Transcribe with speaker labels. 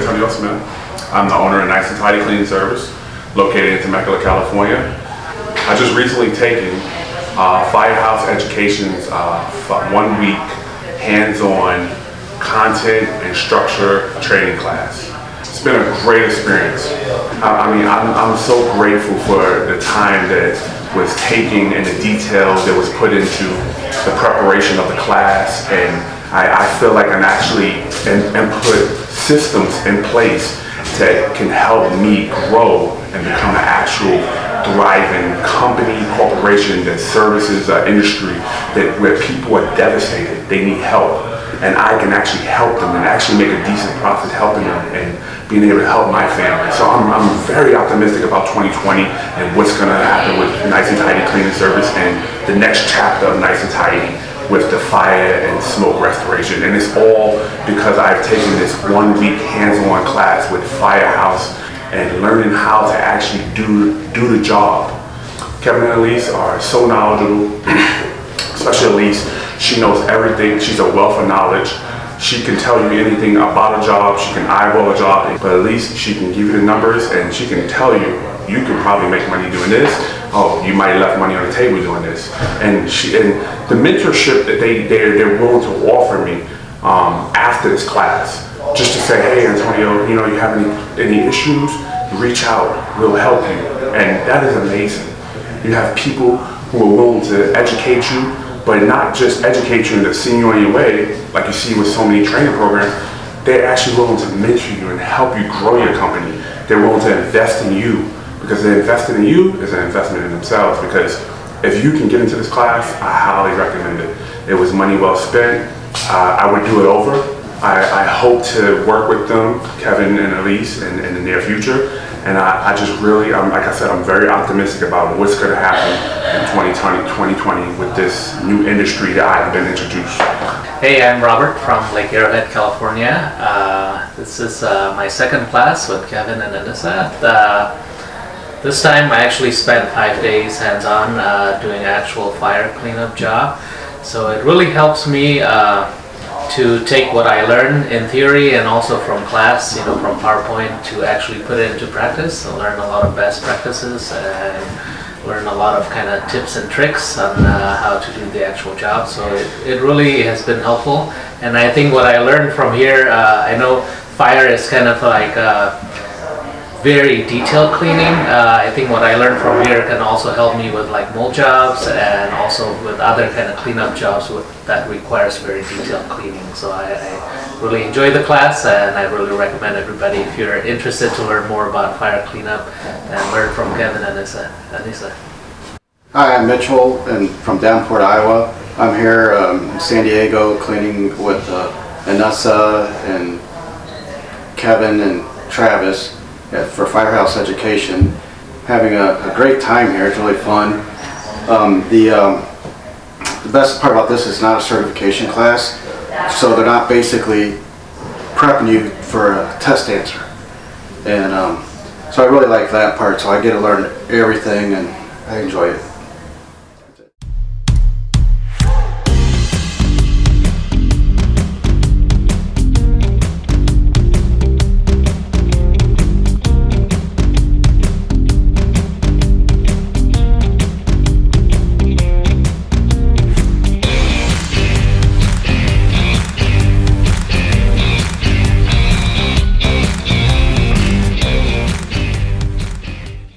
Speaker 1: Smith. I'm the owner of Nice and Tidy Cleaning Service, located in Temecula, California. I just recently taken Firehouse Education's 1 week hands-on content and structure training class. It's been a great experience. I'm so grateful for the time that was taken and the detail that was put into the preparation of the class, and I feel like I'm actually and put systems in place that can help me grow and become an actual thriving company, corporation that services an industry where people are devastated, they need help, and I can actually help them and actually make a decent profit helping them and being able to help my family. So I'm very optimistic about 2020 and what's going to happen with Nice and Tidy Cleaning Service and the next chapter of Nice and Tidy with the fire and smoke restoration. And it's all because I've taken this 1 week hands-on class with Firehouse and learning how to actually do the job. Kevin and Elise are so knowledgeable, especially Elise. She knows everything. She's a wealth of knowledge. She can tell you anything about a job. She can eyeball a job, but at least she can give you the numbers and she can tell you, you can probably make money doing this. Oh, you might have left money on the table doing this. And the mentorship that they're willing to offer me after this class, just to say, hey Antonio, you have any issues, reach out, we'll help you. And that is amazing. You have people who are willing to educate you, but not just educate you and to send you on your way, like you see with so many training programs. They're actually willing to mentor you and help you grow your company. They're willing to invest in you, because they're invested in you is an investment in themselves. Because if you can get into this class, I highly recommend it. It was money well spent. I would do it over. I hope to work with them, Kevin and Elise, in the near future. And I just really, like I said, I'm very optimistic about what's going to happen in 2020 with this new industry that I've been introduced.
Speaker 2: Hey, I'm Robert from Lake Arrowhead, California. This is my second class with Kevin and Anissa. This time I actually spent 5 days hands-on doing actual fire cleanup job. So it really helps me to take what I learned in theory and also from class, from PowerPoint, to actually put it into practice and learn a lot of best practices and learn a lot of kind of tips and tricks on how to do the actual job. So it really has been helpful. And I think what I learned from here, I know fire is kind of like very detailed cleaning. I think what I learned from here can also help me with like mold jobs and also with other kind of cleanup jobs that requires very detailed cleaning. So I really enjoyed the class, and I really recommend everybody, if you're interested to learn more about fire cleanup, and learn from Kevin and Anissa.
Speaker 3: Hi, I'm Mitchell and from Davenport, Iowa. I'm here in San Diego cleaning with Anissa and Kevin and Travis for Firehouse Education. Having a great time here. It's really fun. The best part about this is not a certification class, so they're not basically prepping you for a test answer. And so I really like that part, so I get to learn everything and I enjoy it.